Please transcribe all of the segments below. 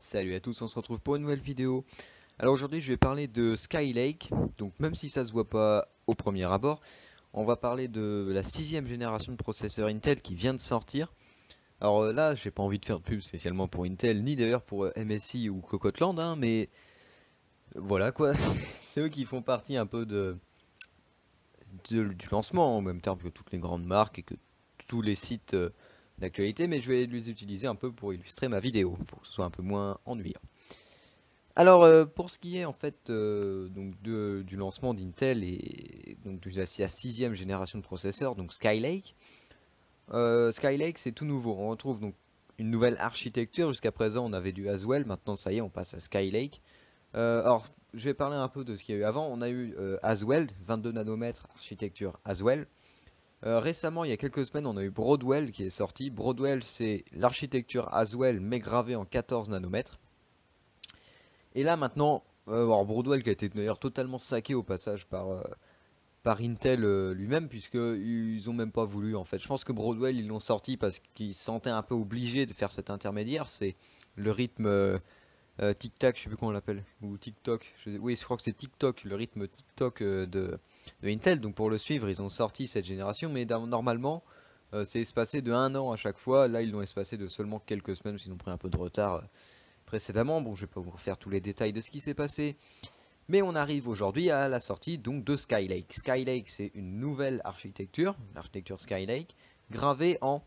Salut à tous, on se retrouve pour une nouvelle vidéo. Alors aujourd'hui je vais parler de Skylake, donc même si ça se voit pas au premier abord, on va parler de la 6ème génération de processeurs Intel qui vient de sortir. Alors là j'ai pas envie de faire de pub spécialement pour Intel, ni d'ailleurs pour MSI ou Cocottland, hein, mais voilà quoi, c'est eux qui font partie un peu du lancement, en même terme que toutes les grandes marques et que tous les sites d'actualité, mais je vais les utiliser un peu pour illustrer ma vidéo, pour que ce soit un peu moins ennuyant. Alors pour ce qui est en fait du lancement d'Intel et donc de la 6ème génération de processeurs, donc Skylake. Skylake c'est tout nouveau, on retrouve donc une nouvelle architecture. Jusqu'à présent on avait du Haswell, maintenant ça y est on passe à Skylake. Alors je vais parler un peu de ce qu'il y a eu avant. On a eu Haswell, 22 nanomètres, architecture Haswell. Récemment, il y a quelques semaines, on a eu Broadwell qui est sorti. Broadwell c'est l'architecture Haswell mais gravée en 14 nanomètres. Et là maintenant, alors Broadwell qui a été d'ailleurs totalement saqué au passage par Intel lui-même, puisqu'ils ont même pas voulu en fait. Je pense que Broadwell ils l'ont sorti parce qu'ils se sentaient un peu obligés de faire cet intermédiaire. C'est le rythme tic-tac, je sais plus comment on l'appelle, ou TikTok. Oui, je crois que c'est TikTok, le rythme TikTok de Intel. Donc pour le suivre, ils ont sorti cette génération, mais normalement c'est espacé de 1 an à chaque fois. Là ils l'ont espacé de seulement quelques semaines, parce qu'ils ont pris un peu de retard précédemment. Bon, je vais pas vous refaire tous les détails de ce qui s'est passé, mais on arrive aujourd'hui à la sortie donc de Skylake. Skylake, c'est une nouvelle architecture, l'architecture Skylake, gravée en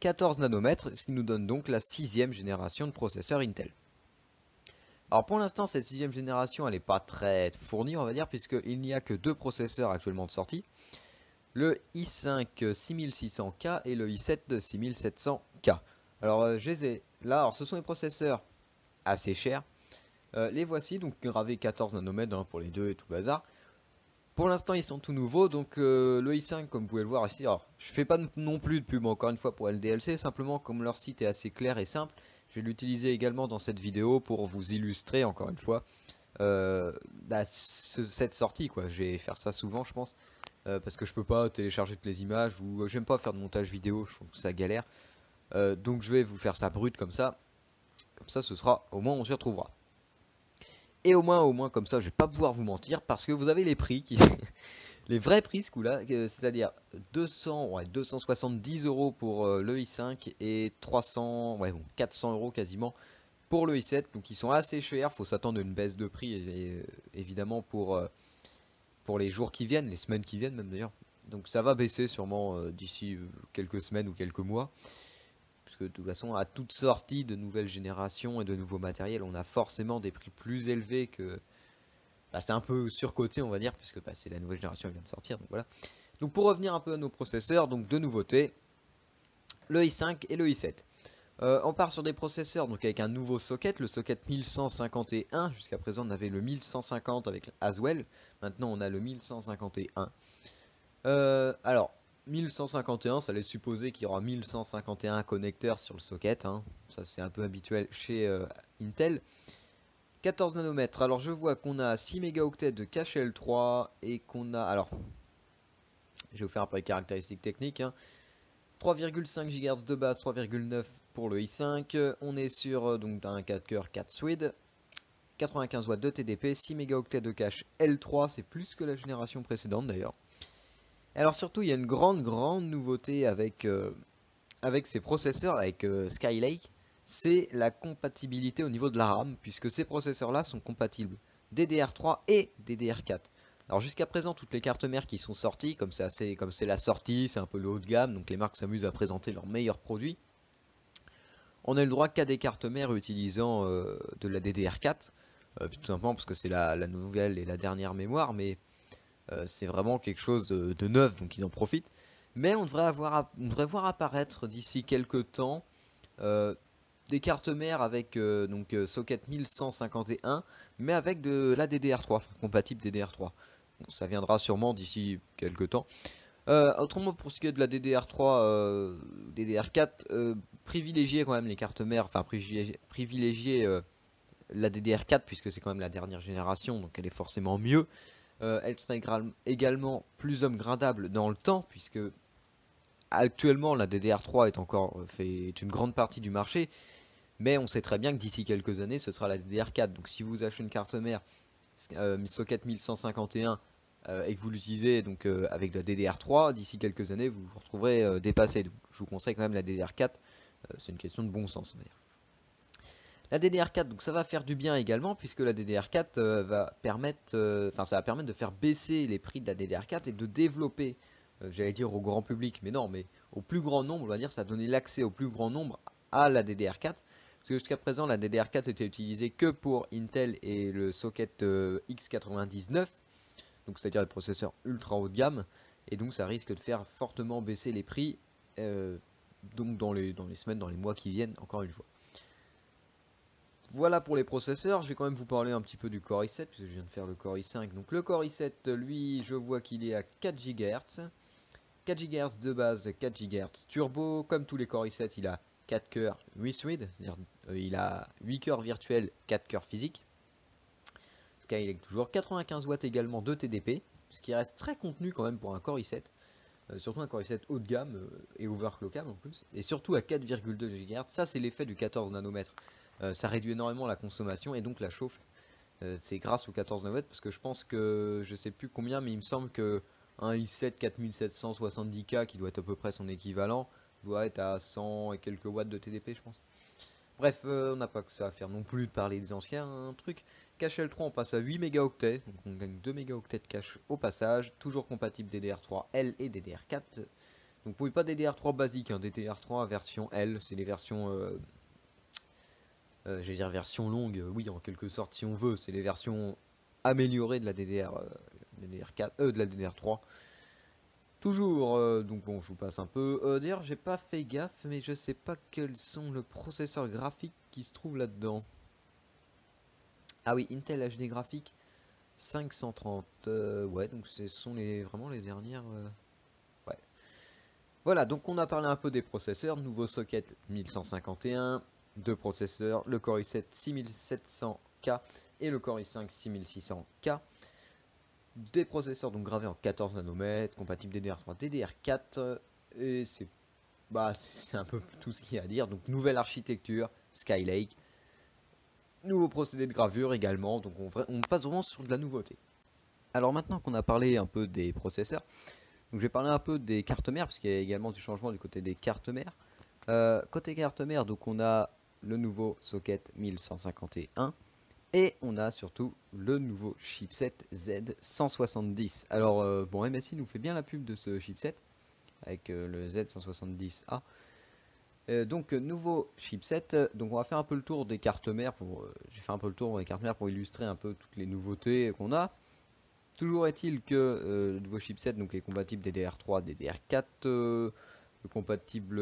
14 nanomètres, ce qui nous donne donc la 6ème génération de processeurs Intel. Alors pour l'instant, cette 6ème génération, elle n'est pas très fournie, on va dire, puisqu'il n'y a que 2 processeurs actuellement de sortie. Le i5 6600K et le i7 6700K. Alors je les ai là, alors ce sont des processeurs assez chers. Les voici, donc gravés 14 nanomètres hein, pour les deux et tout le bazar. Pour l'instant ils sont tout nouveaux, donc le i5 comme vous pouvez le voir ici, alors je fais pas non plus de pub encore une fois pour LDLC, simplement comme leur site est assez clair et simple, je vais l'utiliser également dans cette vidéo pour vous illustrer encore une fois cette sortie quoi. Je vais faire ça souvent je pense, parce que je peux pas télécharger toutes les images ou j'aime pas faire de montage vidéo, je trouve ça galère. Donc je vais vous faire ça brut comme ça ce sera, au moins on s'y retrouvera. Et au moins comme ça je vais pas pouvoir vous mentir parce que vous avez les prix qui les vrais prix ce coup là, c'est-à-dire 270 euros pour le i5 et 300 ouais bon 400 euros quasiment pour le i7, donc ils sont assez chers. Faut s'attendre à une baisse de prix évidemment pour les jours qui viennent, les semaines qui viennent même d'ailleurs. Donc ça va baisser sûrement d'ici quelques semaines ou quelques mois, puisque de toute façon à toute sortie de nouvelles générations et de nouveaux matériels on a forcément des prix plus élevés que c'est un peu surcoté on va dire, puisque c'est la nouvelle génération qui vient de sortir, donc voilà. Donc pour revenir un peu à nos processeurs, donc deux nouveautés, le i5 et le i7. On part sur des processeurs donc avec un nouveau socket, le socket 1151. Jusqu'à présent on avait le 1150 avec Haswell, maintenant on a le 1151. Alors 1151, ça laisse supposer qu'il y aura 1151 connecteurs sur le socket, hein. Ça c'est un peu habituel chez Intel. 14 nanomètres, alors je vois qu'on a 6 mégaoctets de cache L3 et qu'on a, alors je vais vous faire un peu les caractéristiques techniques, hein. 3,5 GHz de base, 3,9 pour le i5, on est sur donc un 4 coeurs 4 Swed, 95 watts de TDP, 6 mégaoctets de cache L3, c'est plus que la génération précédente d'ailleurs. Alors surtout il y a une grande nouveauté avec ces processeurs, avec Skylake, c'est la compatibilité au niveau de la RAM, puisque ces processeurs là sont compatibles DDR3 et DDR4. Alors jusqu'à présent toutes les cartes mères qui sont sorties, comme c'est la sortie, c'est un peu le haut de gamme, donc les marques s'amusent à présenter leurs meilleurs produits, on a le droit qu'à des cartes mères utilisant de la DDR4, tout simplement parce que c'est la nouvelle et la dernière mémoire, mais c'est vraiment quelque chose de neuf, donc ils en profitent. Mais on devrait voir apparaître d'ici quelques temps des cartes mères avec socket 1151, mais avec de la DDR3, enfin, compatible DDR3. Bon, ça viendra sûrement d'ici quelques temps. Autrement, pour ce qui est de la DDR3, DDR4, privilégiez quand même les cartes mères, enfin privilégiez la DDR4 puisque c'est quand même la dernière génération, donc elle est forcément mieux. Elle serait également plus upgradable dans le temps, puisque actuellement la DDR3 est encore fait une grande partie du marché, Mais on sait très bien que d'ici quelques années, ce sera la DDR4. Donc si vous achetez une carte mère socket 1151 et que vous l'utilisez donc avec la DDR3, d'ici quelques années, vous vous retrouverez dépassé. Donc je vous conseille quand même la DDR4. C'est une question de bon sens, on va dire. La DDR4, donc ça va faire du bien également, puisque la DDR4 va permettre, ça va permettre de faire baisser les prix de la DDR4 et de développer, j'allais dire au grand public, mais non, mais au plus grand nombre, on va dire, ça va donner l'accès au plus grand nombre à la DDR4. Parce que jusqu'à présent, la DDR4 était utilisée que pour Intel et le socket X99, donc c'est-à-dire les processeurs ultra haut de gamme, et donc ça risque de faire fortement baisser les prix, donc dans les semaines, dans les mois qui viennent, encore une fois. Voilà pour les processeurs, je vais quand même vous parler un petit peu du Core i7 puisque je viens de faire le Core i5. Donc le Core i7, lui, je vois qu'il est à 4 GHz. 4 GHz de base, 4 GHz turbo. Comme tous les Core i7, il a 4 cœurs 8 threads, c'est-à-dire il a 8 cœurs virtuels, 4 cœurs physiques. Skylake toujours 95 watts également de TDP, ce qui reste très contenu quand même pour un Core i7. Surtout un Core i7 haut de gamme et overclockable en plus. Et surtout à 4,2 GHz, ça c'est l'effet du 14 nanomètres. Ça réduit énormément la consommation et donc la chauffe. C'est grâce au 14 nanomètres parce que je pense que je sais plus combien, mais il me semble que un i7 4770K qui doit être à peu près son équivalent doit être à 100 et quelques watts de TDP, je pense. Bref, on n'a pas que ça à faire non plus de parler des anciens trucs. Cache L3, on passe à 8 mégaoctets, donc on gagne 2 mégaoctets de cache au passage, toujours compatible DDR3L et DDR4. Donc vous pouvez pas DDR3 basique, hein, DDR3 version L, c'est les versions j'allais dire version longue, oui en quelque sorte si on veut, c'est les versions améliorées de la DDR4, de la DDR3. Toujours, donc bon je vous passe un peu. D'ailleurs j'ai pas fait gaffe mais je sais pas quels sont le processeur graphique qui se trouve là-dedans. Ah oui, Intel HD graphique 530, ouais donc ce sont vraiment les dernières... ouais. Voilà, donc on a parlé un peu des processeurs, nouveau socket 1151, deux processeurs, le Core i7 6700K et le Core i5 6600K. Des processeurs donc gravés en 14 nanomètres, compatibles DDR3, DDR4, et c'est un peu tout ce qu'il y a à dire. Donc nouvelle architecture, Skylake, nouveau procédé de gravure également, donc on passe vraiment sur de la nouveauté. Alors maintenant qu'on a parlé un peu des processeurs, donc je vais parler un peu des cartes mères, parce qu'il y a également du changement du côté des cartes mères. Côté carte mère, donc on a le nouveau socket 1151 et on a surtout le nouveau chipset Z170. Alors bon, MSI nous fait bien la pub de ce chipset avec le Z170A. Donc nouveau chipset, donc on va faire un peu le tour des cartes mères j'ai fait un peu le tour des cartes mères pour illustrer un peu toutes les nouveautés qu'on a. Toujours est-il que le nouveau chipset donc, est compatible DDR3, DDR4, compatible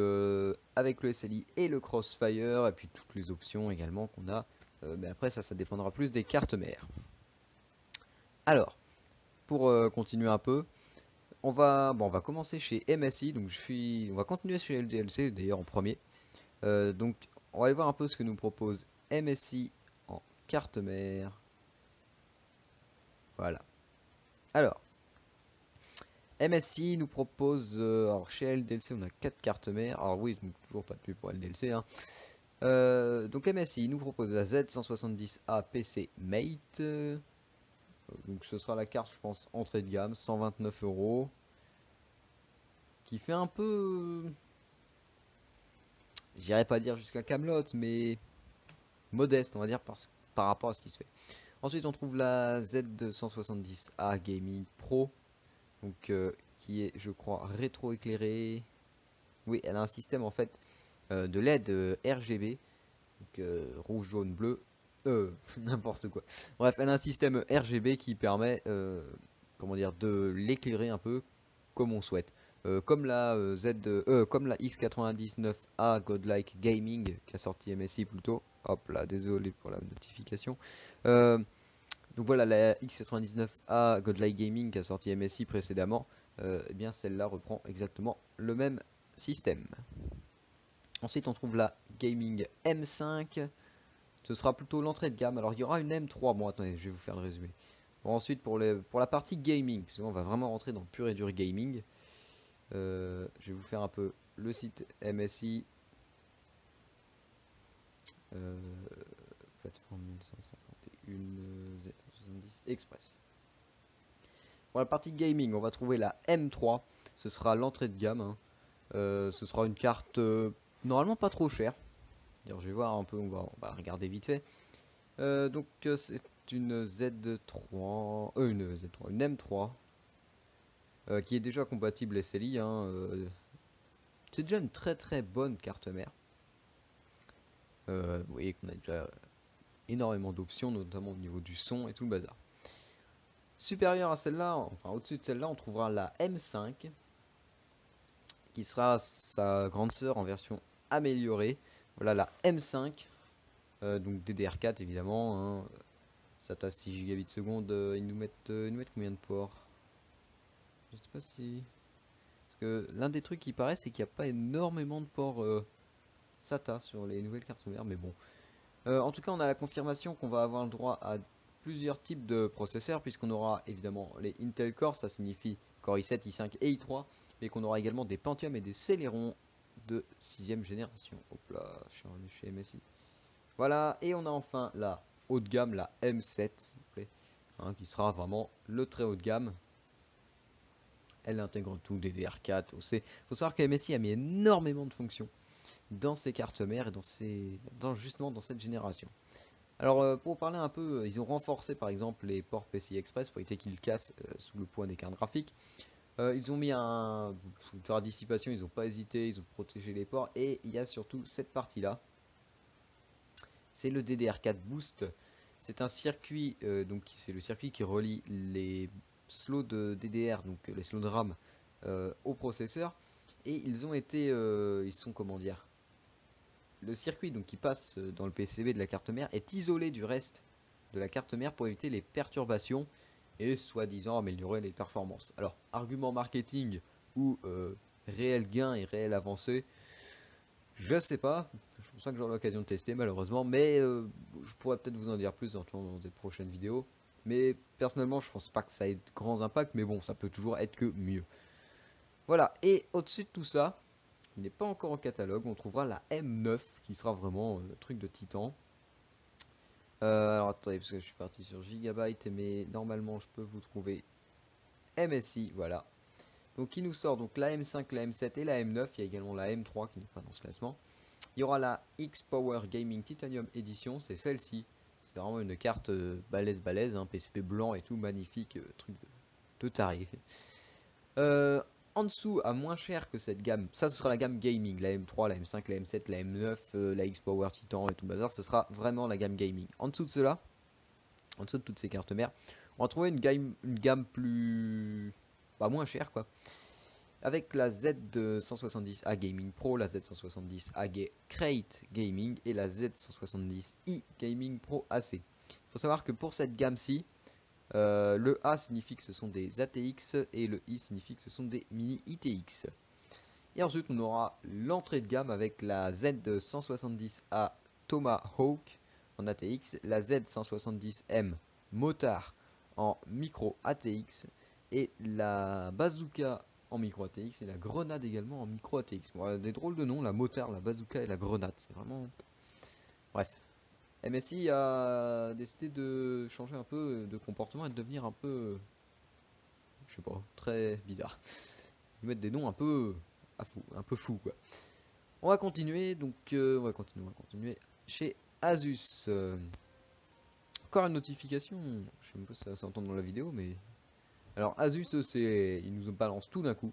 avec le SLI et le Crossfire, et puis toutes les options également qu'on a. Mais après ça dépendra plus des cartes mères. Alors, pour continuer un peu, on va commencer chez MSI, donc on va continuer chez LDLC d'ailleurs en premier. Donc on va aller voir un peu ce que nous propose MSI en carte mère. Voilà. Alors, MSI nous propose, alors chez LDLC on a 4 cartes mères, alors oui, donc toujours pas de pub pour LDLC. Hein. Donc MSI nous propose la Z170A PC Mate, donc ce sera la carte je pense entrée de gamme, 129 €, qui fait un peu, j'irais pas dire jusqu'à Camelot, mais modeste on va dire par rapport à ce qui se fait. Ensuite on trouve la Z170A Gaming Pro, donc qui est je crois rétro éclairée. Oui, elle a un système en fait de LED RGB, donc rouge, jaune, bleu, n'importe quoi. Bref, elle a un système RGB qui permet comment dire, de l'éclairer un peu comme on souhaite. Comme la comme la X99A Godlike Gaming qui a sorti MSI plutôt. Hop là, désolé pour la notification. Donc voilà, la X99A Godlike Gaming qui a sorti MSI précédemment, eh bien celle-là reprend exactement le même système. Ensuite on trouve la Gaming M5, ce sera plutôt l'entrée de gamme. Alors il y aura une M3, bon attendez, je vais vous faire le résumé. Bon, ensuite pour la partie gaming, parce qu'on va vraiment rentrer dans le pur et dur gaming, je vais vous faire un peu le site MSI. Plateforme 1151 Z170 Express. Pour la partie gaming, on va trouver la M3. Ce sera l'entrée de gamme. Hein. Ce sera une carte normalement pas trop chère. Alors, je vais voir un peu, on va regarder vite fait. C'est une Z3, une M3 qui est déjà compatible SLI. Hein, c'est déjà une très bonne carte mère. Vous voyez qu'on a déjà énormément d'options, notamment au niveau du son et tout le bazar. Supérieure à celle-là, enfin au-dessus de celle-là, on trouvera la M5 qui sera sa grande sœur en version améliorée. Voilà la M5, donc DDR4 évidemment. Hein. SATA 6 gigabits seconde, ils nous mettent combien de ports? Je sais pas si... Parce que l'un des trucs qui paraît, c'est qu'il n'y a pas énormément de ports SATA sur les nouvelles cartes mères, mais bon. En tout cas, on a la confirmation qu'on va avoir le droit à plusieurs types de processeurs, puisqu'on aura évidemment les Intel Core, ça signifie Core i7, i5 et i3, mais qu'on aura également des Pentium et des Celeron de 6ème génération. Hop là, je suis revenu chez MSI. Voilà, et on a enfin la haut de gamme, la M7, s'il vous plaît, hein, qui sera vraiment le très haut de gamme. Elle intègre tout, DDR4, OC. Il faut savoir que MSI a mis énormément de fonctions dans ses cartes mères et justement dans cette génération. Alors pour parler un peu, ils ont renforcé par exemple les ports PCI Express pour éviter qu'ils cassent sous le poids des cartes graphiques. Ils ont mis pour faire dissipation, ils n'ont pas hésité, ils ont protégé les ports. Et il y a surtout cette partie là, c'est le DDR4 Boost. C'est un circuit, donc c'est le circuit qui relie les slots de DDR, donc les slots de RAM au processeur. Et ils ont été, ils sont comment dire, le circuit donc qui passe dans le PCB de la carte mère est isolé du reste de la carte mère pour éviter les perturbations et soi-disant améliorer les performances. Alors, argument marketing ou réel gain et réelle avancée, je sais pas. Je pense pas que j'aurai l'occasion de tester malheureusement, mais je pourrais peut-être vous en dire plus dans des prochaines vidéos. Mais personnellement, je pense pas que ça ait de grands impacts, mais bon, ça peut toujours être que mieux. Voilà, et au-dessus de tout ça, qui n'est pas encore au catalogue, on trouvera la M9 qui sera vraiment le truc de titan. Alors attendez, parce que je suis parti sur Gigabyte, mais normalement je peux vous trouver MSI, voilà. Donc qui nous sort donc la M5, la M7 et la M9, il y a également la M3 qui n'est pas dans ce classement. Il y aura la X-Power Gaming Titanium Edition, c'est celle-ci. C'est vraiment une carte balèze, hein, PCB blanc et tout, magnifique, truc de taré. En dessous, à moins cher que cette gamme, ça ce sera la gamme gaming, la M3, la M5, la M7, la M9, la X-Power Titan et tout le bazar, ce sera vraiment la gamme gaming. En dessous de cela, en dessous de toutes ces cartes mères, on va trouver une gamme plus... bah, moins chère quoi. Avec la Z170A Gaming Pro, la Z170A Crate Gaming et la Z170i Gaming Pro AC. Il faut savoir que pour cette gamme-ci, le A signifie que ce sont des ATX et le I signifie que ce sont des mini ITX. Et ensuite on aura l'entrée de gamme avec la Z170A Tomahawk en ATX, la Z170M Motard en micro ATX et la Bazooka en micro ATX et la Grenade également en micro ATX. Bon, des drôles de noms, la Motard, la Bazooka et la Grenade, c'est vraiment... Bref. MSI a décidé de changer un peu de comportement et de devenir un peu, je sais pas, très bizarre. Ils mettent des noms un peu fou quoi. On va continuer, donc on va continuer chez Asus. Encore une notification, je sais même pas si ça s'entend dans la vidéo, mais... Alors Asus, ils nous balancent tout d'un coup.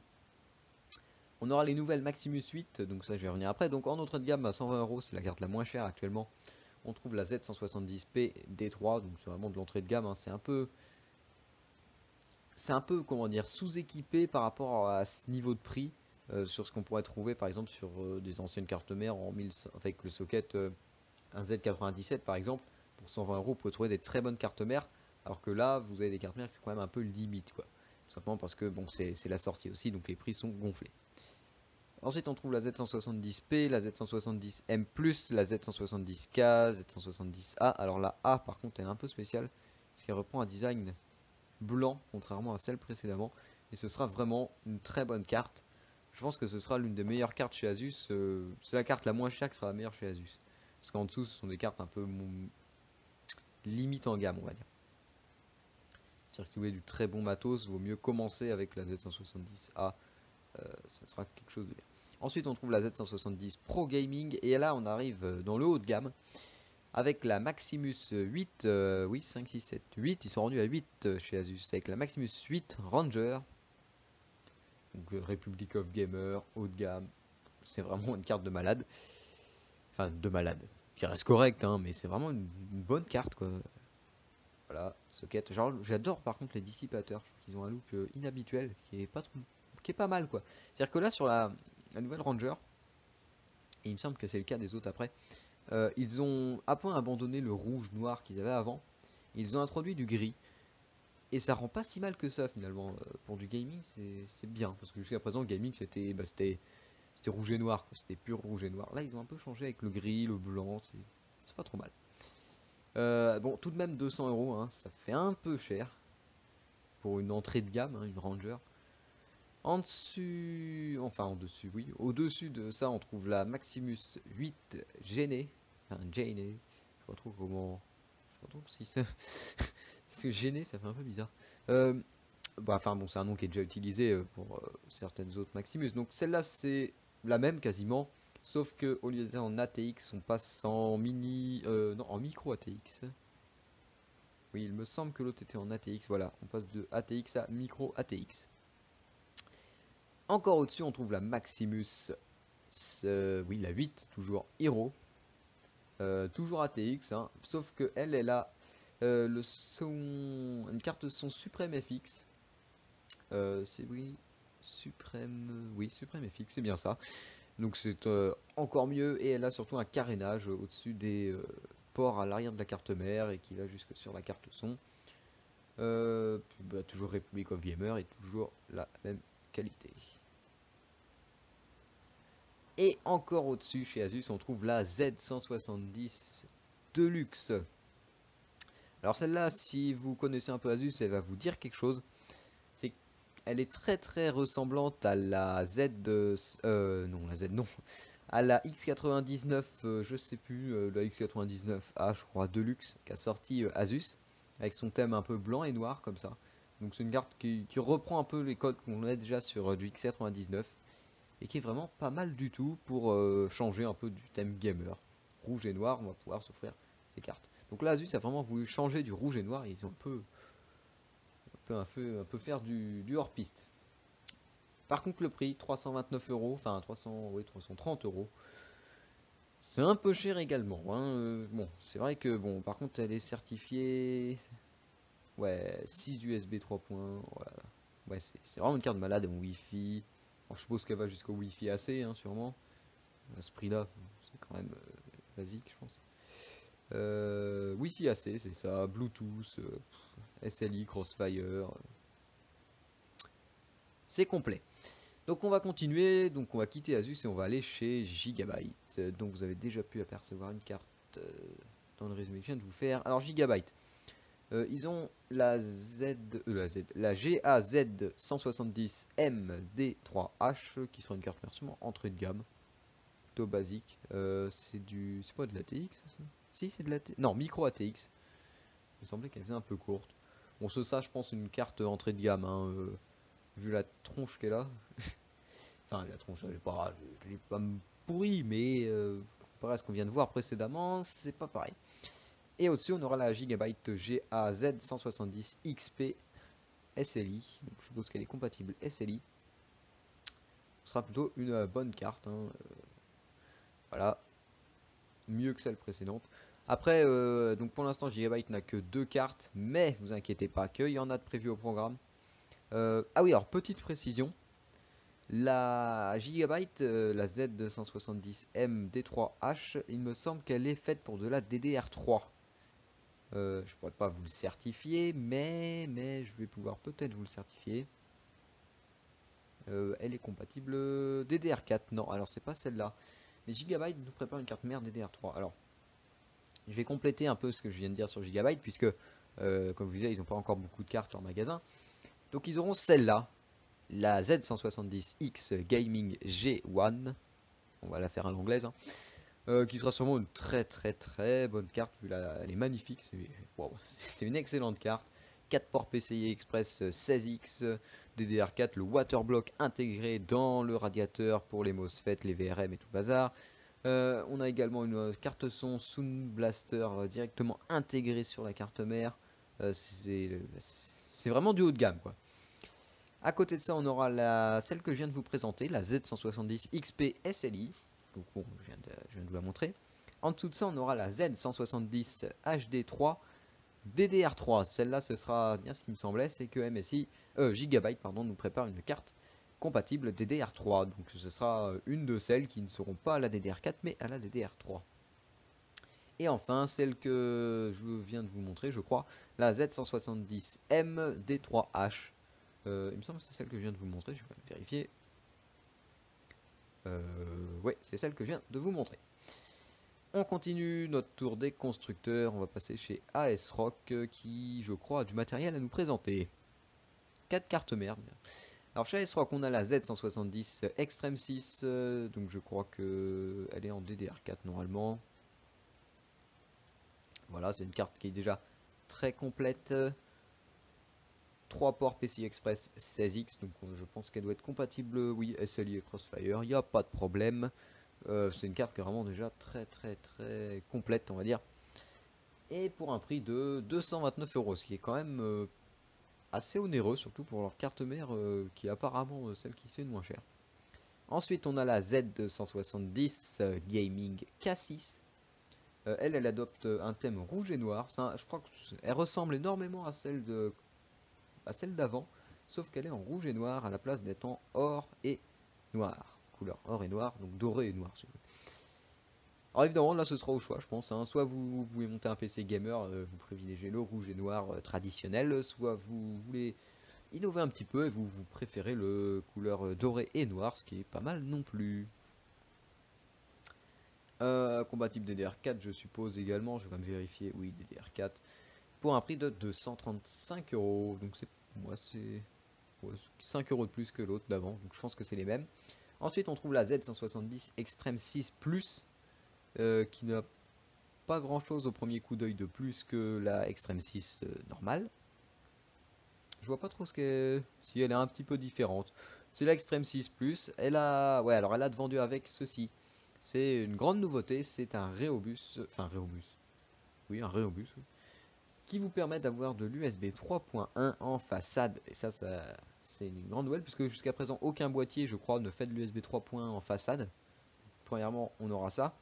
On aura les nouvelles Maximus 8, donc ça je vais revenir après. Donc en entrée de gamme à 120 €, c'est la carte la moins chère actuellement. On trouve la Z170P D3, donc c'est vraiment de l'entrée de gamme. Hein. C'est un peu, comment dire, sous-équipé par rapport à ce niveau de prix sur ce qu'on pourrait trouver par exemple sur des anciennes cartes mères en 1000 avec le socket un Z97 par exemple. Pour 120 €, vous pouvez trouver des très bonnes cartes mères, alors que là vous avez des cartes mères qui sont quand même un peu limite quoi. Tout simplement parce que bon c'est la sortie aussi, donc les prix sont gonflés. Ensuite on trouve la Z170P, la Z170M+, la Z170K, Z170A. Alors la A par contre elle est un peu spéciale, parce qu'elle reprend un design blanc, contrairement à celle précédemment. Et ce sera vraiment une très bonne carte. Je pense que ce sera l'une des meilleures cartes chez Asus. C'est la carte la moins chère qui sera la meilleure chez Asus. Parce qu'en dessous, ce sont des cartes un peu limite en gamme, on va dire. C'est-à-dire que si vous voulez du très bon matos, il vaut mieux commencer avec la Z170A. Ça sera quelque chose de bien. Ensuite, on trouve la Z170 Pro Gaming. Et là, on arrive dans le haut de gamme. Avec la Maximus 8, oui 5, 6, 7, 8, ils sont rendus à 8 chez Asus, avec la Maximus 8 Ranger, donc Republic of Gamer, haut de gamme, c'est vraiment une carte de malade, enfin de malade, qui reste correcte, hein, mais c'est vraiment une bonne carte quoi. Voilà, socket, genre j'adore par contre les dissipateurs, je trouve qu'ils ont un look inhabituel, qui est pas trop, qui est pas mal quoi. C'est-à-dire que là sur la nouvelle Ranger, et il me semble que c'est le cas des autres après, ils ont à point abandonné le rouge noir qu'ils avaient avant. Ils ont introduit du gris. Et ça rend pas si mal que ça finalement. Pour du gaming, c'est bien. Parce que jusqu'à présent, le gaming c'était rouge et noir. C'était pur rouge et noir. Là, ils ont un peu changé avec le gris, le blanc. C'est pas trop mal. Bon, tout de même 200 euros. Hein, ça fait un peu cher. Pour une entrée de gamme, hein, une Ranger. En dessus, enfin en dessus, oui. Au-dessus de ça, on trouve la Maximus 8 Gene. Enfin, Gene. Je sais pas trop comment. Je sais pas trop si c'est. Parce que Gene, ça fait un peu bizarre. Bah, enfin bon, c'est un nom qui est déjà utilisé pour certaines autres Maximus. Donc celle-là, c'est la même quasiment. Sauf que au lieu d'être en ATX, on passe en mini. Non, en micro ATX. Oui, il me semble que l'autre était en ATX. Voilà, on passe de ATX à micro ATX. Encore au-dessus, on trouve la Maximus, oui, la 8, toujours Hero. Toujours ATX, hein, sauf que elle a une carte son Suprême FX. C'est oui, Suprême FX, c'est bien ça. Donc c'est encore mieux, et elle a surtout un carénage au-dessus des ports à l'arrière de la carte mère et qui va jusque sur la carte son. Bah, toujours Republic of Gamer et toujours la même qualité. Et encore au-dessus, chez Asus, on trouve la Z170 Deluxe. Alors celle-là, si vous connaissez un peu Asus, elle va vous dire quelque chose. C'est qu'elle est très très ressemblante à la Z... non, la Z non. À la X99, je sais plus, la X99A, je crois, Deluxe, qu'a sorti Asus. Avec son thème un peu blanc et noir, comme ça. Donc c'est une carte qui reprend un peu les codes qu'on a déjà sur du X99. Et qui est vraiment pas mal du tout pour changer un peu du thème gamer. Rouge et noir, on va pouvoir s'offrir ces cartes. Donc là, Asus a vraiment voulu changer du rouge et noir, et ils ont un peu faire du hors-piste. Par contre, le prix, 329 euros, enfin 300, oui, 330 euros. C'est un peu cher également. Hein. Bon, c'est vrai que, bon, par contre, elle est certifiée. Ouais, 6 USB 3 points. Voilà. Ouais, c'est vraiment une carte malade, mon Wi-Fi. Bon, je suppose qu'elle va jusqu'au Wi-Fi AC, hein, sûrement. À ce prix-là, c'est quand même basique, je pense. Wi-Fi AC, c'est ça. Bluetooth, SLI, Crossfire. C'est complet. Donc on va continuer, donc on va quitter Asus et on va aller chez Gigabyte. Donc vous avez déjà pu apercevoir une carte dans le résumé que je viens de vous faire. Alors Gigabyte, ils ont la la GAZ 170 MD3H qui sera une carte versement entrée de gamme, plutôt basique. C'est pas de l'ATX ça? Si c'est de l'ATX, non micro ATX. Il me semblait qu'elle faisait un peu courte. Bon ça je pense une carte entrée de gamme, hein, vu la tronche qu'elle a. Enfin la tronche elle est pas pourrie, mais comparé à ce qu'on vient de voir précédemment, c'est pas pareil. Et au-dessus, on aura la Gigabyte GAZ 170 XP SLI. Donc, je suppose qu'elle est compatible SLI. Ce sera plutôt une bonne carte. Hein. Voilà. Mieux que celle précédente. Après, donc pour l'instant, Gigabyte n'a que 2 cartes. Mais vous inquiétez pas qu'il y en a de prévues au programme. Ah oui, alors petite précision. La Gigabyte, la Z270M D3H, il me semble qu'elle est faite pour de la DDR3. Je pourrais pas vous le certifier, mais je vais pouvoir peut-être vous le certifier. Elle est compatible DDR4. Non, alors c'est pas celle-là. Mais Gigabyte nous prépare une carte mère DDR3. Alors, je vais compléter un peu ce que je viens de dire sur Gigabyte, puisque, comme je vous disais, ils n'ont pas encore beaucoup de cartes en magasin. Donc ils auront celle-là, la Z170X Gaming G1. On va la faire à l'anglaise. Hein. qui sera sûrement une très bonne carte, vu elle est magnifique, wow, c'est une excellente carte. 4 ports PCI Express 16X, DDR4, le waterblock intégré dans le radiateur pour les MOSFET, les VRM et tout le bazar. On a également une carte son Sound Blaster directement intégrée sur la carte mère. C'est vraiment du haut de gamme, quoi. À côté de ça, on aura celle que je viens de vous présenter, la Z170 XP SLI. Donc bon, je viens de vous la montrer. En dessous de ça, on aura la Z170 HD3 DDR3. Celle-là, ce sera bien ce qui me semblait, c'est que MSI, Gigabyte, pardon, nous prépare une carte compatible DDR3. Donc ce sera une de celles qui ne seront pas à la DDR4, mais à la DDR3. Et enfin, celle que je viens de vous montrer, je crois, la Z170M D3H. Il me semble que c'est celle que je viens de vous montrer, je vais vérifier. Ouais, c'est celle que je viens de vous montrer. On continue notre tour des constructeurs, on va passer chez ASRock qui, je crois, a du matériel à nous présenter. 4 cartes mères. Alors chez ASRock, on a la Z170 Extreme 6, donc je crois que elle est en DDR4 normalement. Voilà, c'est une carte qui est déjà très complète. 3 ports PCI Express 16X, donc je pense qu'elle doit être compatible, oui, SLI et Crossfire, il n'y a pas de problème. C'est une carte qui est vraiment déjà très complète, on va dire. Et pour un prix de 229 euros, ce qui est quand même assez onéreux, surtout pour leur carte mère, qui est apparemment celle qui se fait le moins cher. Ensuite, on a la Z170 Gaming K6. Elle adopte un thème rouge et noir. Je crois qu'elle ressemble énormément à celle d'avant, sauf qu'elle est en rouge et noir à la place d'être en or et noir. Couleur or et noir, donc doré et noir. Si vous voulez. Alors évidemment, là ce sera au choix, je pense. Hein. Soit vous voulez monter un PC gamer, vous privilégiez le rouge et noir traditionnel, soit vous voulez innover un petit peu et vous préférez le couleur doré et noir, ce qui est pas mal non plus. Compatible DDR4, je suppose également. Je vais quand même vérifier. Oui, DDR4 pour un prix de 235 euros. Donc c'est moi c'est 5 euros de plus que l'autre d'avant. Donc je pense que c'est les mêmes. Ensuite, on trouve la Z170 Extreme 6 Plus, qui n'a pas grand chose au premier coup d'œil de plus que la Extreme 6 normale. Je vois pas trop si elle est un petit peu différente. C'est la Extreme 6 Plus. Elle a, ouais, alors elle a vendu avec ceci. C'est une grande nouveauté. C'est un Rhéobus, enfin Rhéobus. Oui, un Rhéobus. Oui, qui vous permet d'avoir de l'USB 3.1 en façade. Et ça c'est une grande nouvelle puisque jusqu'à présent aucun boîtier, je crois, ne fait de l'USB 3.1 en façade. Premièrement, on aura ça.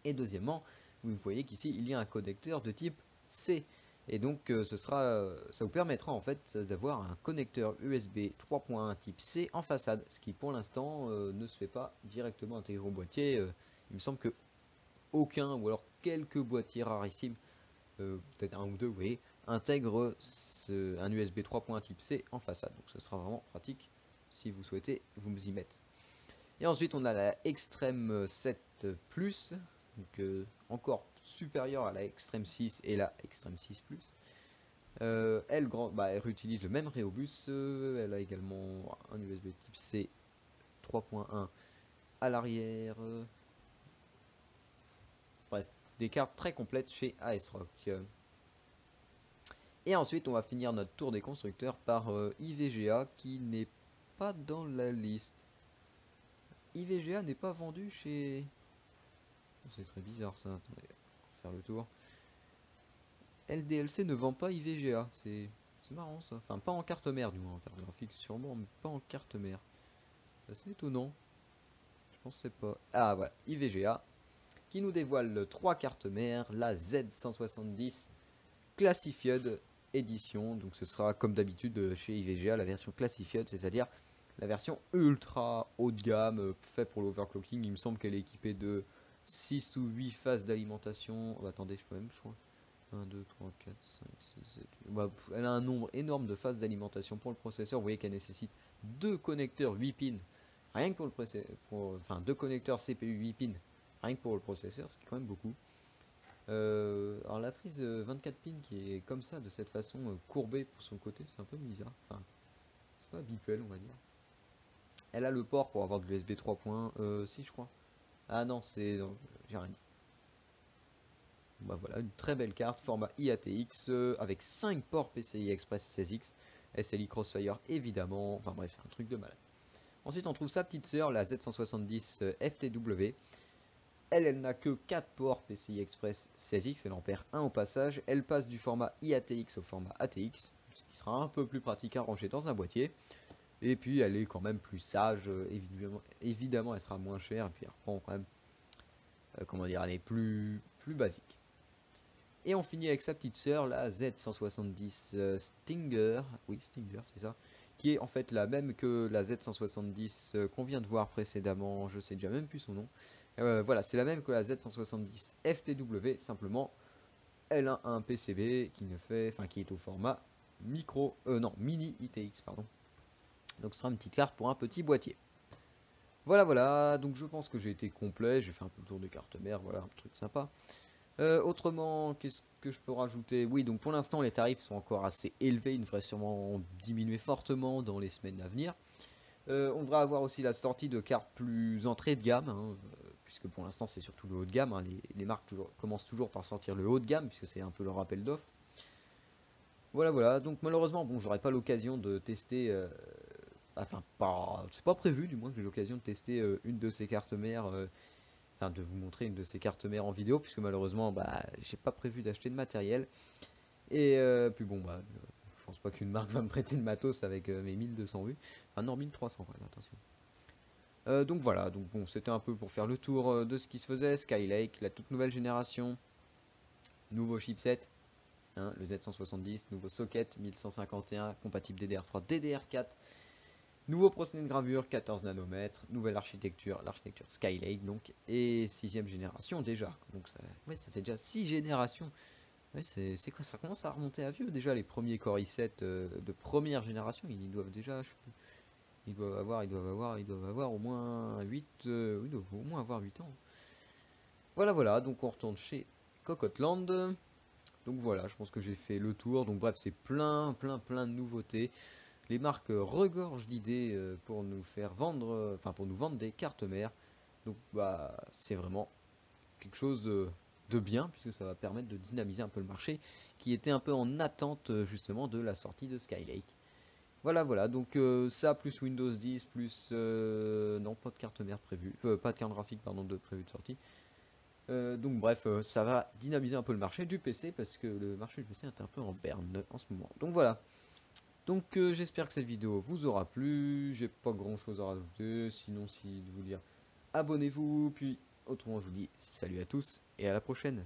Et deuxièmement, vous voyez qu'ici il y a un connecteur de type C. Et donc ça vous permettra en fait d'avoir un connecteur USB 3.1 type C en façade, ce qui pour l'instant ne se fait pas directement intégrer au boîtier. Il me semble que aucun ou alors quelques boîtiers rarissimes, peut-être un ou deux, vous voyez, intègrent un USB 3.1 type C en façade. Donc ce sera vraiment pratique si vous souhaitez vous y mettre. Et ensuite on a la Extreme 7 Plus, donc encore supérieure à la Extreme 6 et la Extreme 6 Plus. Elle réutilise le même Rhéobus, elle a également un USB type C 3.1 à l'arrière. Bref, des cartes très complètes chez ASRock. Et ensuite on va finir notre tour des constructeurs par IVGA qui n'est pas dans la liste. IVGA n'est pas vendu chez... C'est très bizarre ça, attendez, on va faire le tour. LDLC ne vend pas IVGA, c'est marrant ça. Enfin, pas en carte mère du moins, en carte graphique sûrement, mais pas en carte mère. C'est assez étonnant. Je pensais pas. Ah voilà, IVGA qui nous dévoile 3 cartes mères, la Z170 Classified Edition. Donc ce sera comme d'habitude chez IVGA la version Classified, c'est-à-dire la version ultra haut de gamme, fait pour l'overclocking. Il me semble qu'elle est équipée de 6 ou 8 phases d'alimentation. Oh, attendez, je peux même, je crois. 1, 2, 3, 4, 5, 6, 7, 8. Bah, elle a un nombre énorme de phases d'alimentation pour le processeur. Vous voyez qu'elle nécessite 2 connecteurs 8 pins. Rien que pour le processeur. Enfin, 2 connecteurs CPU 8 pins. Rien que pour le processeur, ce qui est quand même beaucoup. Alors la prise 24 pins qui est comme ça, de cette façon courbée pour son côté, c'est un peu bizarre. Enfin, c'est pas habituel, on va dire. Elle a le port pour avoir de l'USB 3.1, si je crois. Ah non, c'est... j'ai rien dit. Bah voilà, une très belle carte, format IATX, avec 5 ports PCI Express 16X, SLI Crossfire évidemment, enfin bref, un truc de malade. Ensuite on trouve sa petite sœur, la Z170 FTW. Elle n'a que 4 ports PCI Express 16X, elle en perd un au passage. Elle passe du format IATX au format ATX, ce qui sera un peu plus pratique à ranger dans un boîtier. Et puis elle est quand même plus sage, évidemment elle sera moins chère, et puis elle reprend quand même, comment dire, elle est plus basique. Et on finit avec sa petite sœur, la Z170 Stinger, oui Stinger c'est ça, qui est en fait la même que la Z170 qu'on vient de voir précédemment, je sais déjà même plus son nom. Voilà, c'est la même que la Z170 FTW, simplement elle a un PCB qui ne fait, enfin qui est au format micro, non mini ITX pardon. Donc ce sera une petite carte pour un petit boîtier. Voilà voilà, donc je pense que j'ai été complet, j'ai fait un peu le tour des cartes mères, voilà un truc sympa. Autrement, qu'est-ce que je peux rajouter? Oui, donc pour l'instant, les tarifs sont encore assez élevés. Ils devraient sûrement diminuer fortement dans les semaines à venir. On devrait avoir aussi la sortie de cartes plus entrée de gamme, hein, puisque pour l'instant, c'est surtout le haut de gamme. Hein. Les marques commencent toujours par sortir le haut de gamme, puisque c'est un peu leur appel d'offres. Voilà, voilà. Donc malheureusement, bon, j'aurai pas l'occasion de tester. Enfin, c'est pas prévu, du moins, que j'ai l'occasion de tester une de ces cartes mères. Enfin, de vous montrer une de ces cartes mères en vidéo, puisque malheureusement bah j'ai pas prévu d'acheter de matériel, et puis bon bah je pense pas qu'une marque va me prêter de matos avec mes 1200 vues, enfin non 1300 ouais, attention. Donc voilà, donc bon c'était un peu pour faire le tour de ce qui se faisait. Skylake, la toute nouvelle génération, nouveau chipset, hein, le Z170, nouveau socket 1151 compatible DDR3 DDR4. Nouveau procédé de gravure, 14 nanomètres, nouvelle architecture, l'architecture Skylake donc, et 6ème génération déjà. Donc ça, ouais, ça fait déjà 6 générations. Ouais, c'est quoi, ça commence à remonter à vieux déjà, les premiers Core i7 de première génération, ils doivent déjà, je sais plus, ils doivent avoir au moins 8, oui, ils doivent au moins avoir 8 ans. Voilà, voilà, donc on retourne chez Cocottland. Donc voilà, je pense que j'ai fait le tour. Donc bref, c'est plein de nouveautés. Les marques regorgent d'idées pour nous faire vendre, enfin pour nous vendre des cartes mères. Donc bah c'est vraiment quelque chose de bien, puisque ça va permettre de dynamiser un peu le marché qui était un peu en attente justement de la sortie de Skylake. Voilà voilà, donc ça plus Windows 10 plus non, pas de carte mère prévue, pas de carte graphique pardon de prévue de sortie. Donc bref, ça va dynamiser un peu le marché du PC, parce que le marché du PC est un peu en berne en ce moment. Donc voilà. Donc j'espère que cette vidéo vous aura plu, j'ai pas grand chose à rajouter, sinon si de vous dire abonnez-vous, puis autrement je vous dis salut à tous et à la prochaine.